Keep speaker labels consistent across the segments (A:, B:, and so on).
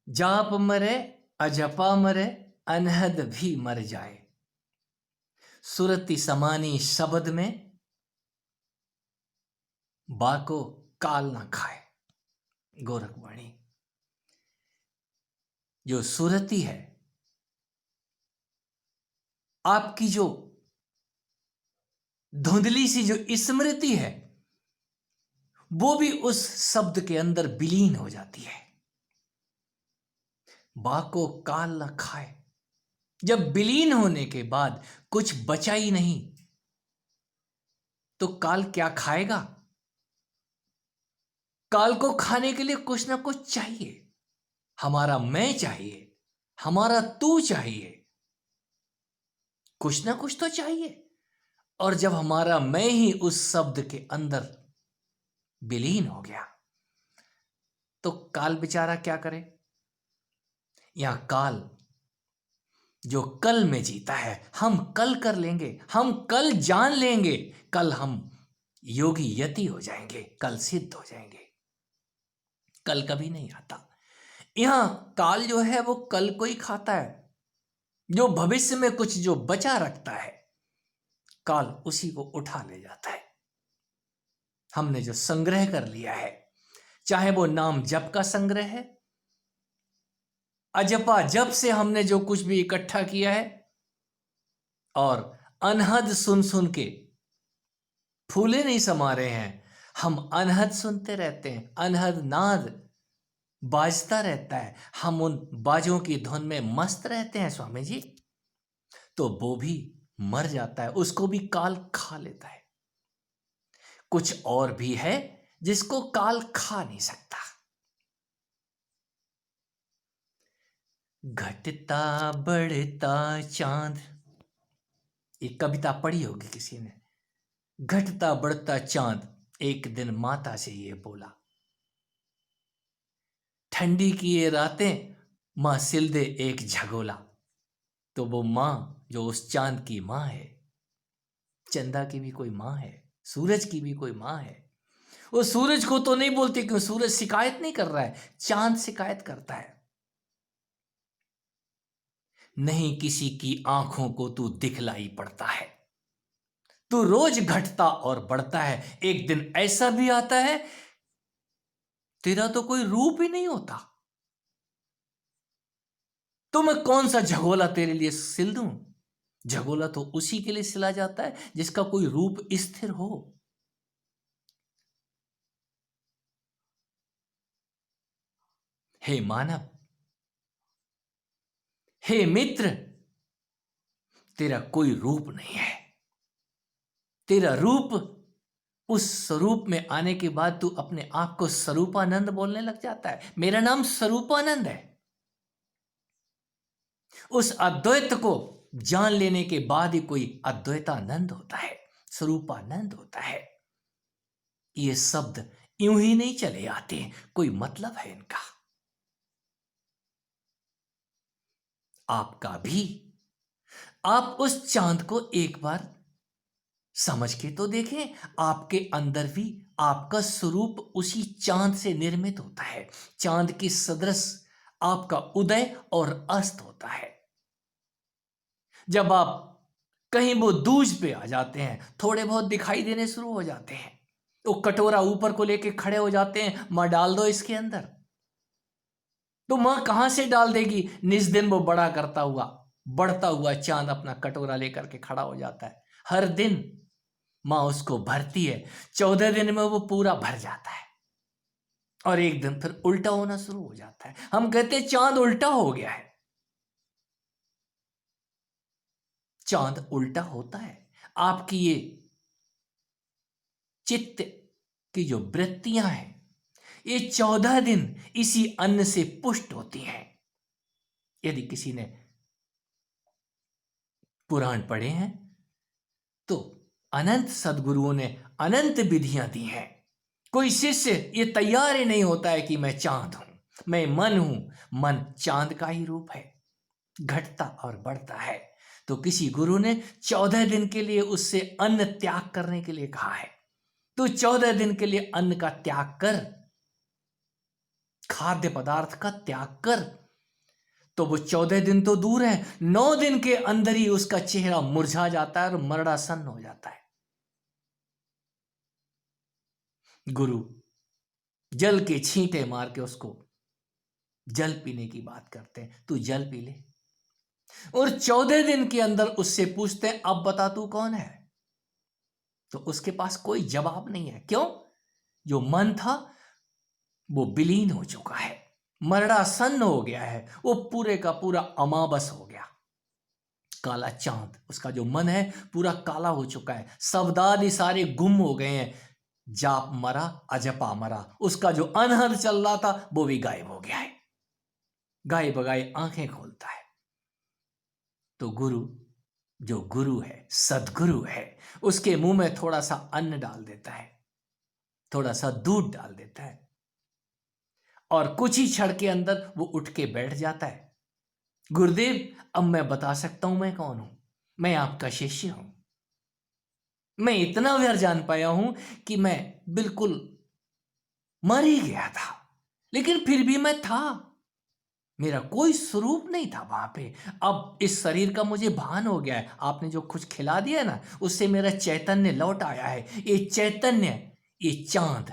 A: जाप मरे अजपा मरे अनहद भी मर जाए, सुरति समानी शब्द में बाको काल ना खाए। गोरखवाणी। जो सुरति है, आपकी जो धुंधली सी जो स्मृति है, वो भी उस शब्द के अंदर विलीन हो जाती है। बाको काल ना खाए। जब विलीन होने के बाद कुछ बचा ही नहीं, तो काल क्या खाएगा? काल को खाने के लिए कुछ ना कुछ चाहिए। हमारा मैं चाहिए, हमारा तू चाहिए, कुछ ना कुछ तो चाहिए। और जब हमारा मैं ही उस शब्द के अंदर विलीन हो गया, तो काल बेचारा क्या करे? यहां काल जो कल में जीता है, हम कल कर लेंगे, हम कल जान लेंगे, कल हम योगी यति हो जाएंगे, कल सिद्ध हो जाएंगे। कल कभी नहीं आता। यहां काल जो है वो कल को ही खाता है। जो भविष्य में कुछ जो बचा रखता है, काल उसी को उठा ले जाता है। हमने जो संग्रह कर लिया है, चाहे वो नाम जप का संग्रह है, अजपा जप से हमने जो कुछ भी इकट्ठा किया है, और अनहद सुन सुन के फूले नहीं समा रहे हैं, हम अनहद सुनते रहते हैं, अनहद नाद बाजता रहता है, हम उन बाजों की धुन में मस्त रहते हैं स्वामी जी, तो वो भी मर जाता है, उसको भी काल खा लेता है। कुछ और भी है जिसको काल खा नहीं सकता। घटता बढ़ता चांद, एक कविता पढ़ी होगी किसी ने। घटता बढ़ता चांद एक दिन माता से ये बोला, ठंडी की ये रातें मां सिल दे एक झगोला। तो वो मां जो उस चांद की मां है, चंदा की भी कोई मां है, सूरज की भी कोई मां है। वो सूरज को तो नहीं बोलती, क्यों? सूरज शिकायत नहीं कर रहा है, चांद शिकायत करता है। नहीं किसी की आंखों को तू दिखलाई पड़ता है, तू रोज घटता और बढ़ता है, एक दिन ऐसा भी आता है तेरा तो कोई रूप ही नहीं होता, तो मैं कौन सा झगोला तेरे लिए सिल दूं? झगोला तो उसी के लिए सिला जाता है जिसका कोई रूप स्थिर हो। हे मानव, हे मित्र, तेरा कोई रूप नहीं है। तेरा रूप, उस स्वरूप में आने के बाद तू अपने आप को स्वरूपानंद बोलने लग जाता है। मेरा नाम स्वरूपानंद है। उस अद्वैत को जान लेने के बाद ही कोई अद्वैतानंद होता है, स्वरूपानंद होता है। ये शब्द यूं ही नहीं चले आते, कोई मतलब है इनका। आपका भी, आप उस चांद को एक बार समझ के तो देखें। आपके अंदर भी आपका स्वरूप उसी चांद से निर्मित होता है। चांद की सदृश आपका उदय और अस्त होता है। जब आप कहीं वो दूज पे आ जाते हैं, थोड़े बहुत दिखाई देने शुरू हो जाते हैं, तो कटोरा ऊपर को लेके खड़े हो जाते हैं, मां डाल दो इसके अंदर। तो मां कहां से डाल देगी? निज दिन वो बड़ा करता हुआ, बढ़ता हुआ चांद अपना कटोरा लेकर के खड़ा हो जाता है। हर दिन मां उसको भरती है, 14 दिन में वो पूरा भर जाता है, और एक दिन फिर उल्टा होना शुरू हो जाता है। हम कहते हैं चांद उल्टा हो गया है। चांद उल्टा होता है। आपकी ये चित्त की जो वृत्तियां हैं, ये 14 दिन इसी अन्न से पुष्ट होती हैं। यदि किसी ने पुराण पढ़े हैं, तो अनंत सदगुरुओं ने अनंत विधियां दी हैं। कोई शिष्य ये तैयार ही नहीं होता है कि मैं चांद हूं, मैं मन हूं। मन चांद का ही रूप है, घटता और बढ़ता है। तो किसी गुरु ने 14 दिन के लिए उससे अन्न त्याग करने के लिए कहा है। तो 14 दिन के लिए अन्न का त्याग कर, खाद्य पदार्थ का त्याग कर। तो वो 14 दिन तो दूर है, 9 दिन के अंदर ही उसका चेहरा मुरझा जाता है और मरणासन्न हो जाता है। गुरु जल के छींटे मार के उसको जल पीने की बात करते हैं, तू जल पी ले। और 14 दिन के अंदर उससे पूछते हैं, अब बता तू कौन है। तो उसके पास कोई जवाब नहीं है। क्यों? जो मन था वो विलीन हो चुका है, मरणासन्न हो गया है, वो पूरे का पूरा अमाबस हो गया, काला चांद। उसका जो मन है पूरा काला हो चुका है, शब्दादि सारे गुम हो गए हैं। जाप मरा, अजपा मरा, उसका जो अनहद चल रहा था वो भी गायब हो गया है। गाय बगाए आंखें खोलता है। तो गुरु, जो गुरु है, सदगुरु है, उसके मुंह में थोड़ा सा अन्न डाल देता है, थोड़ा सा दूध डाल देता है, और कुछ ही क्षण के अंदर वो उठ के बैठ जाता है। गुरुदेव, अब मैं बता सकता हूं मैं कौन हूं। मैं आपका शिष्य हूं। मैं इतना व्यर्थ जान पाया हूं कि मैं बिल्कुल मर ही गया था, लेकिन फिर भी मैं था। मेरा कोई स्वरूप नहीं था वहां पे। अब इस शरीर का मुझे भान हो गया है। आपने जो कुछ खिला दिया ना, उससे मेरा चैतन्य लौट आया है। ये चैतन्य, ये चांद,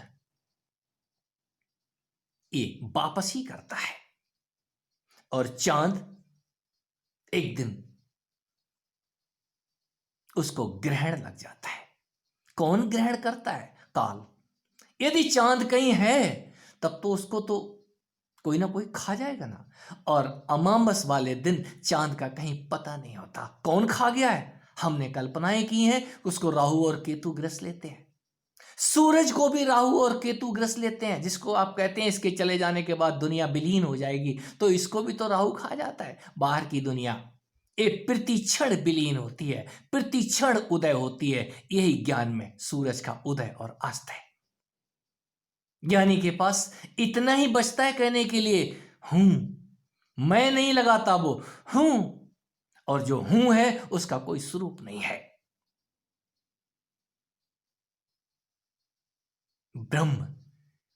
A: ये वापस ही करता है। और चांद एक दिन उसको ग्रहण लग जाता है। कौन ग्रहण करता है? काल। यदि चांद कहीं है तब तो उसको तो कोई ना कोई खा जाएगा ना। और अमावस वाले दिन चांद का कहीं पता नहीं होता। कौन खा गया है? हमने कल्पनाएं की हैं। उसको राहु और केतु ग्रस लेते हैं। सूरज को भी राहु और केतु ग्रस लेते हैं, जिसको आप कहते हैं इसके चले जाने के बाद दुनिया विलीन हो जाएगी, तो इसको भी तो राहु खा जाता है। बाहर की दुनिया एक प्रतिक्षण विलीन होती है, प्रतिक्षण उदय होती है। यही ज्ञान में सूरज का उदय और अस्त है। ज्ञानी के पास इतना ही बचता है कहने के लिए, हूं। मैं नहीं लगाता वो, हूं। और जो हूं है उसका कोई स्वरूप नहीं है। ब्रह्म,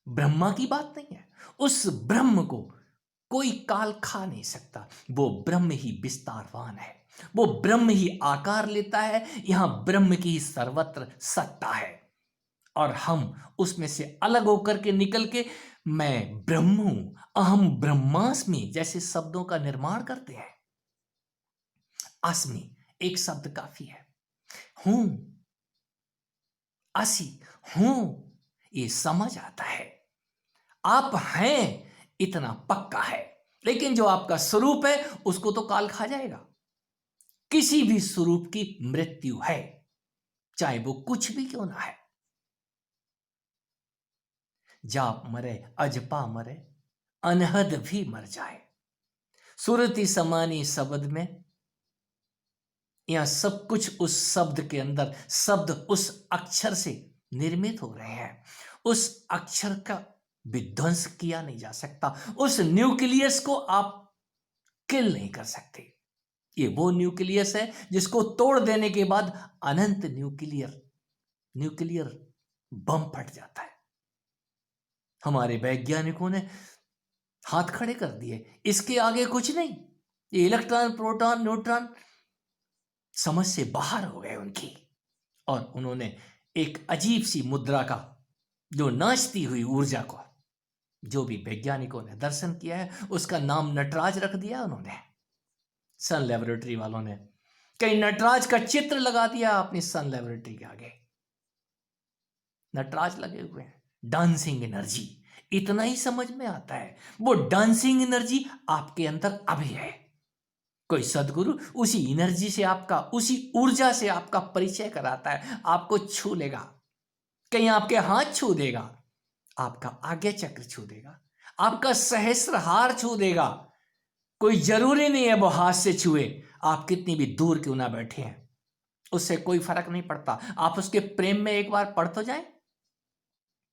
A: ब्रह्मा की बात नहीं है। उस ब्रह्म को कोई काल खा नहीं सकता। वो ब्रह्म ही विस्तारवान है। वो ब्रह्म ही आकार लेता है। यहां ब्रह्म की ही सर्वत्र सत्ता है। और हम उसमें से अलग होकर के निकल के मैं ब्रह्म हूं, अहम ब्रह्मास्मि जैसे शब्दों का निर्माण करते हैं। अस्मि एक शब्द काफी है। हूं, असी, हूं, ये समझ आता है। आप हैं इतना पक्का है, लेकिन जो आपका स्वरूप है उसको तो काल खा जाएगा। किसी भी स्वरूप की मृत्यु है, चाहे वो कुछ भी क्यों ना है। जाप मरे, अजपा मरे, अनहद भी मर जाए। सुरति समानी शब्द में, यहां सब कुछ उस शब्द के अंदर, शब्द उस अक्षर से निर्मित हो रहे हैं। उस अक्षर का विध्वंस किया नहीं जा सकता। उस न्यूक्लियस को आप किल नहीं कर सकते। ये वो न्यूक्लियस है जिसको तोड़ देने के बाद अनंत न्यूक्लियर न्यूक्लियर बम फट जाता है। हमारे वैज्ञानिकों ने हाथ खड़े कर दिए, इसके आगे कुछ नहीं। ये इलेक्ट्रॉन, प्रोटॉन, न्यूट्रॉन समझ से बाहर हो गए उनकी। और उन्होंने एक अजीब सी मुद्रा का, जो नाचती हुई ऊर्जा को, जो भी वैज्ञानिकों ने दर्शन किया है, उसका नाम नटराज रख दिया उन्होंने। सन लेबोरेटरी वालों ने कहीं नटराज का चित्र लगा दिया अपनी सन लेबोरेटरी के आगे। नटराज लगे हुए हैं, डांसिंग एनर्जी। इतना ही समझ में आता है, वो डांसिंग एनर्जी आपके अंदर अभी है। कोई सदगुरु उसी एनर्जी से आपका, उसी ऊर्जा से आपका परिचय कराता है। आपको छू लेगा, कहीं आपके हाथ छू देगा, आपका आज्ञा चक्र छू देगा, आपका सहस्त्रहार छू देगा। कोई जरूरी नहीं है वो हाथ से छुए। आप कितनी भी दूर क्यों ना बैठे हैं, उससे कोई फर्क नहीं पड़ता। आप उसके प्रेम में एक बार पड़ तो जाए।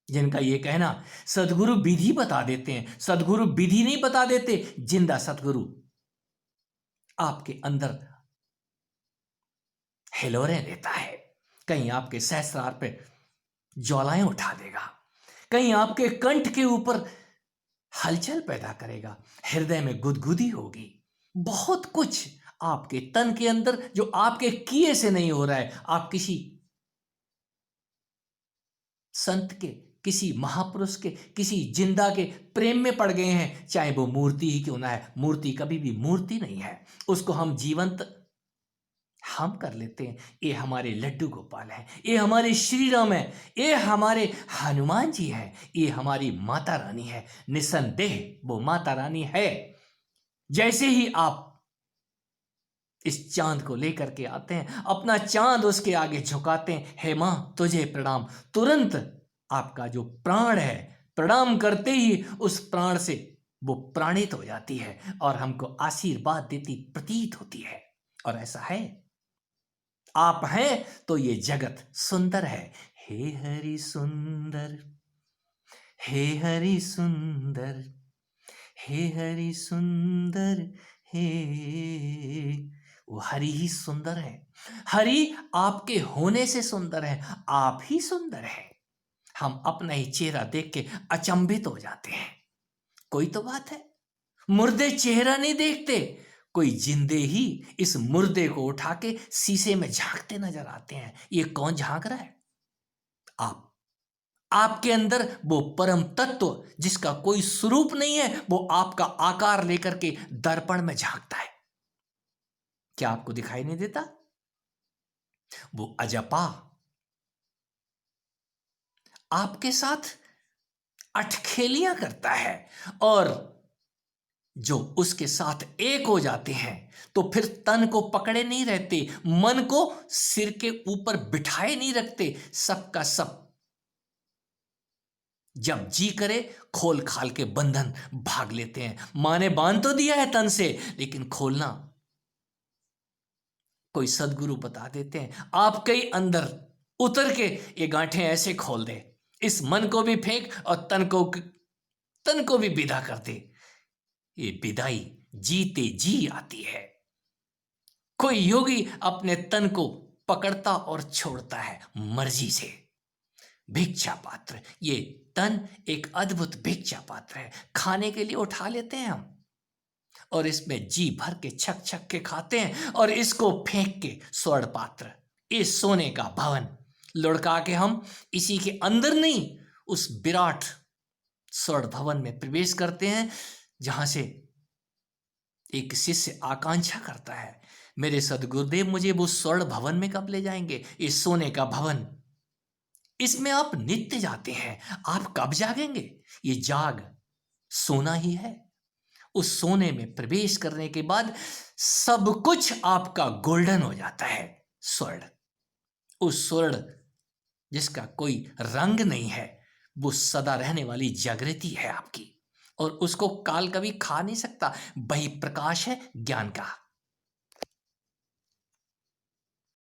A: जिनका ये कहना सदगुरु विधि बता देते हैं, सदगुरु विधि नहीं बता देते, जिंदा सदगुरु आपके अंदर हिलोरे देता है। कहीं आपके सहस्रार पे ज्वालाएं उठा देगा, कहीं आपके कंठ के ऊपर हलचल पैदा करेगा, हृदय में गुदगुदी होगी। बहुत कुछ आपके तन के अंदर जो आपके किए से नहीं हो रहा है, आप किसी संत के, किसी महापुरुष के, किसी जिंदा के प्रेम में पड़ गए हैं, चाहे वो मूर्ति ही क्यों ना है। मूर्ति कभी भी मूर्ति नहीं है, उसको हम जीवंत हम कर लेते हैं। ये हमारे लड्डू गोपाल हैं, ये हमारे श्री राम है, ये हमारे हनुमान जी हैं, ये हमारी माता रानी है। निसंदेह वो माता रानी है। जैसे ही आप इस चांद को लेकर के आते हैं, अपना चांद उसके आगे झुकाते हैं, हे मां तुझे प्रणाम, तुरंत आपका जो प्राण है, प्रणाम करते ही उस प्राण से वो प्राणित हो जाती है और हमको आशीर्वाद देती प्रतीत होती है। और ऐसा है, आप हैं तो ये जगत सुंदर है। हे हरि सुंदर, हे हरि सुंदर, हे हरि सुंदर, हे, वो हरि ही सुंदर है। हरि आपके होने से सुंदर है, आप ही सुंदर है। हम अपना ही चेहरा देख के अचंभित हो जाते हैं। कोई तो बात है, मुर्दे चेहरा नहीं देखते, कोई जिंदे ही इस मुर्दे को उठा के शीशे में झांकते नजर आते हैं। ये कौन झांक रहा है? आप। आपके अंदर वो परम तत्व जिसका कोई स्वरूप नहीं है, वो आपका आकार लेकर के दर्पण में झांकता है। क्या आपको दिखाई नहीं देता? वो अजपा आपके साथ अटखेलियां करता है, और जो उसके साथ एक हो जाते हैं तो फिर तन को पकड़े नहीं रहते, मन को सिर के ऊपर बिठाए नहीं रखते, सबका सब जब जी करे खोल खाल के बंधन भाग लेते हैं। मां ने बांध तो दिया है तन से, लेकिन खोलना कोई सदगुरु बता देते हैं, आपके ही अंदर उतर के ये गांठें ऐसे खोल दे, इस मन को भी फेंक और तन को भी विदा कर दे। ये विदाई जीते जी आती है। कोई योगी अपने तन को पकड़ता और छोड़ता है मर्जी से। भिक्षा पात्र, ये तन एक अद्भुत भिक्षा पात्र है। खाने के लिए उठा लेते हैं हम और इसमें जी भर के छक छक के खाते हैं, और इसको फेंक के स्वर्ण पात्र, इस सोने का भवन लुढ़का के हम इसी के अंदर नहीं, उस विराट स्वर्ण भवन में प्रवेश करते हैं, जहां से एक शिष्य आकांक्षा करता है, मेरे सदगुरुदेव मुझे वो स्वर्ण भवन में कब ले जाएंगे, इस सोने का भवन। इसमें आप नित्य जाते हैं, आप कब जागेंगे? ये जाग सोना ही है। उस सोने में प्रवेश करने के बाद सब कुछ आपका गोल्डन हो जाता है, स्वर्ण। उस स्वर्ण जिसका कोई रंग नहीं है, वो सदा रहने वाली जागृति है आपकी, और उसको काल कभी खा नहीं सकता। वही प्रकाश है ज्ञान का।